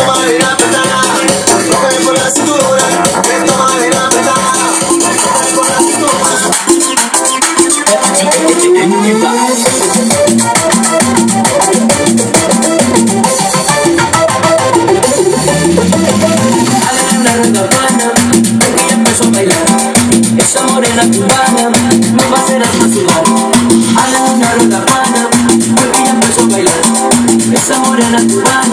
toma de la pestaña, coge por la cintura, que toma de la pestaña, coge por la cintura. Esa morena cubana me va a hacer hasta sudar. Hazle una ronda pana, porque ya empezó a bailar. Esa morena cubana